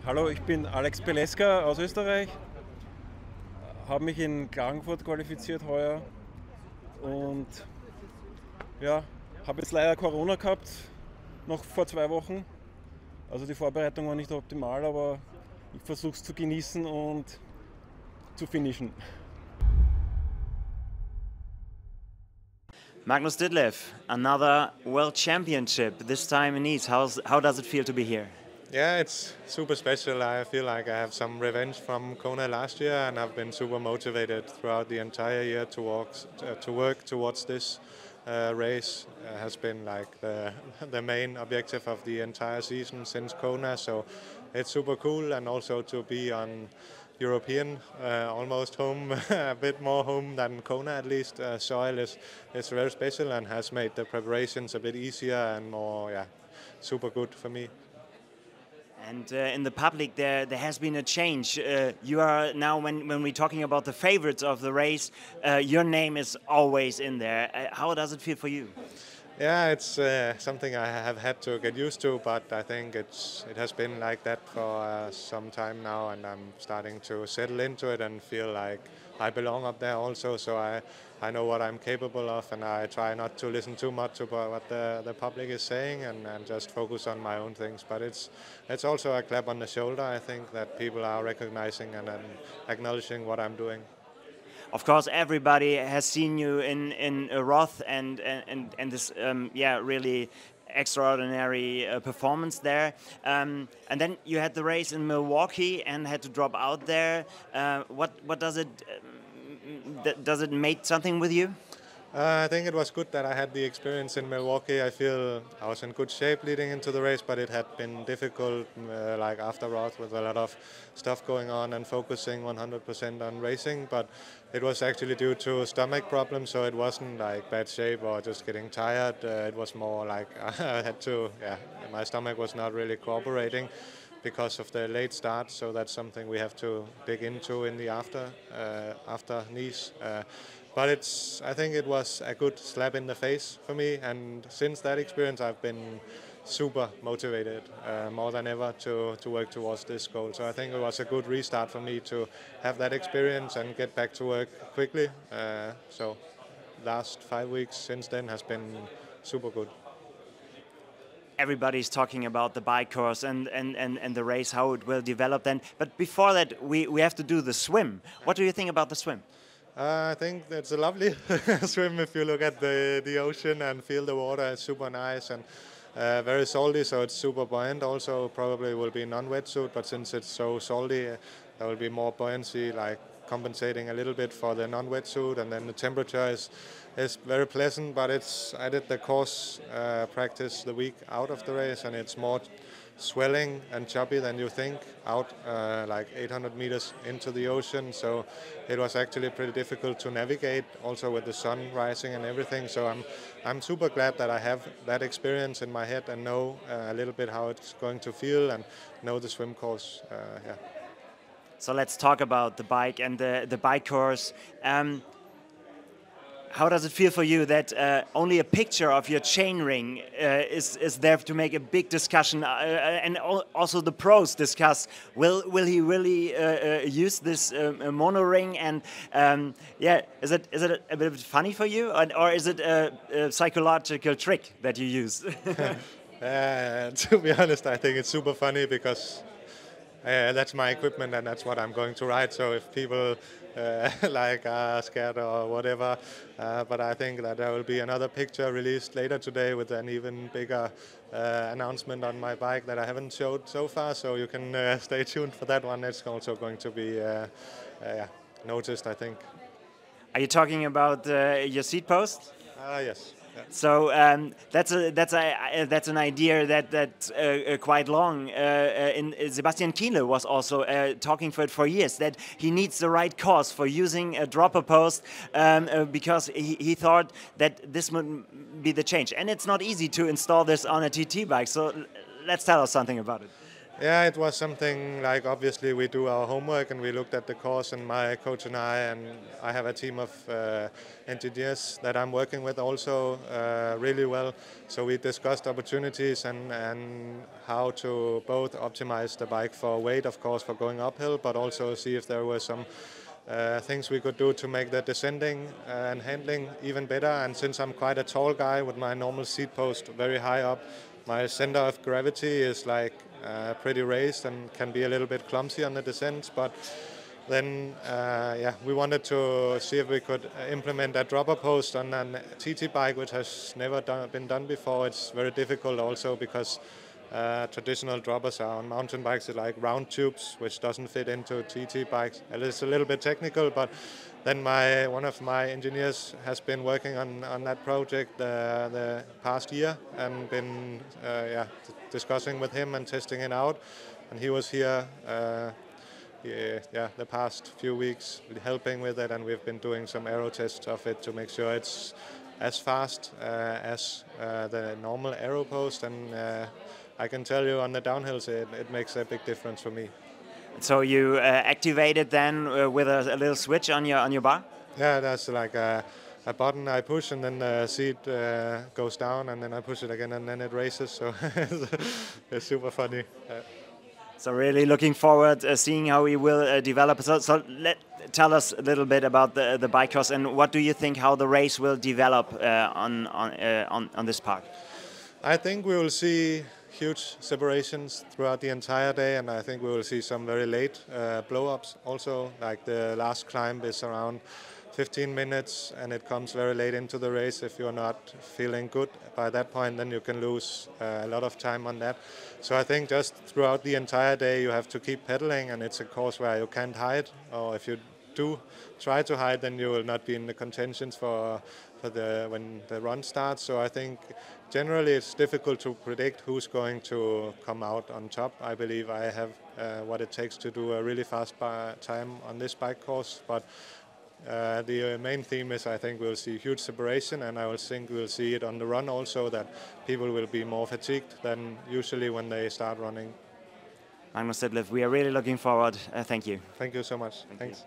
Hallo, ich bin Alex Beleska aus Österreich, habe mich in Klagenfurt qualifiziert heuer und ja, habe jetzt leider Corona gehabt, noch vor 2 Wochen. Also die Vorbereitung war nicht optimal, aber ich versuche es zu genießen und zu finishen. Magnus Ditlev, another World Championship, this time in Nice. How does it feel to be here? Yeah, it's super special. I feel like I have some revenge from Kona last year, and I've been super motivated throughout the entire year to work towards this race. Has been like the main objective of the entire season since Kona. So it's super cool, and also to be on European, almost home, a bit more home than Kona at least. Soil is very special and has made the preparations a bit easier and more, super good for me. And in the public, there has been a change. You are now, when we're talking about the favorites of the race, your name is always in there. How does it feel for you? Yeah, it's something I have had to get used to, but I think it has been like that for some time now, and I'm starting to settle into it and feel like I belong up there also. So I know what I'm capable of, and I try not to listen too much to what the public is saying, and just focus on my own things. But it's also a clap on the shoulder, I think, that people are recognizing and acknowledging what I'm doing. Of course, everybody has seen you in Roth and this really extraordinary performance there. And then you had the race in Milwaukee and had to drop out there. What does it make something with you? I think it was good that I had the experience in Milwaukee. I feel I was in good shape leading into the race, but it had been difficult, like after Roth, with a lot of stuff going on and focusing 100% on racing. But it was actually due to stomach problems, so it wasn't like bad shape or just getting tired. It was more like I had to, my stomach was not really cooperating because of the late start. So that's something we have to dig into in the after Nice. But I think it was a good slap in the face for me, and since that experience I've been super motivated, more than ever, to work towards this goal. So I think it was a good restart for me to have that experience and get back to work quickly. So last 5 weeks since then has been super good. Everybody's talking about the bike course and the race, how it will develop then. But before that, we have to do the swim. What do you think about the swim? I think that's a lovely swim if you look at the ocean and feel the water. It's super nice and very salty, so it's super buoyant. Also, probably will be non-wetsuit, but since it's so salty, there will be more buoyancy, like compensating a little bit for the non-wetsuit. And then the temperature is very pleasant, but I did the course practice the week out of the race, and it's more swelling and choppy than you think out like 800 meters into the ocean. So it was actually pretty difficult to navigate, also with the sun rising and everything. So I'm super glad that I have that experience in my head and know a little bit how it's going to feel and know the swim course. So let's talk about the bike and the bike course. How does it feel for you that only a picture of your chainring is there to make a big discussion, and also the pros discuss? Will he really use this mono ring? And is it a bit funny for you, or is it a psychological trick that you use? To be honest, I think it's super funny because that's my equipment and that's what I'm going to ride. So if people are scared or whatever, but I think that there will be another picture released later today with an even bigger announcement on my bike that I haven't showed so far. So you can stay tuned for that one. It's also going to be noticed, I think. Are you talking about your seat post? Yes. So that's an idea that's quite long. Sebastian Kienle was also talking for it for years, that he needs the right course for using a dropper post, because he thought that this would be the change. And it's not easy to install this on a TT bike. So let's tell us something about it. Yeah, it was something like, obviously we do our homework and we looked at the course, and my coach and I have a team of engineers that I'm working with also really well. So we discussed opportunities and how to both optimize the bike for weight, of course, for going uphill, but also see if there were some things we could do to make the descending and handling even better. And since I'm quite a tall guy with my normal seat post very high up, my center of gravity is like pretty raised and can be a little bit clumsy on the descents. But then yeah, we wanted to see if we could implement a dropper post on a TT bike, which has never been done before. It's very difficult also because traditional droppers are on mountain bikes like round tubes, which doesn't fit into TT bikes. It's a little bit technical, but then one of my engineers has been working on that project the past year and been yeah, discussing with him and testing it out. And he was here yeah, the past few weeks helping with it, and we've been doing some aero tests of it to make sure it's as fast as the normal aero post, and I can tell you on the downhills it makes a big difference for me. So you activated then with a little switch on your bar? Yeah, that's like a button I push, and then the seat goes down, and then I push it again, and then it races. So it's super funny. So really looking forward seeing how he will develop. So tell us a little bit about the bike cross, and what do you think how the race will develop on this part? I think we will see huge separations throughout the entire day, and I think we will see some very late blow-ups also. Like the last climb is around 15 minutes, and it comes very late into the race. If you're not feeling good by that point, then you can lose a lot of time on that. So I think just throughout the entire day you have to keep pedaling, and it's a course where you can't hide, or if you do try to hide, then you will not be in the contentions for when the run starts. So I think generally it's difficult to predict who's going to come out on top. I believe I have what it takes to do a really fast time on this bike course, but the main theme is I think we'll see huge separation, and I think we'll see it on the run also, that people will be more fatigued than usually when they start running. Magnus Ditlev, we are really looking forward. Thank you. Thank you so much. Thanks.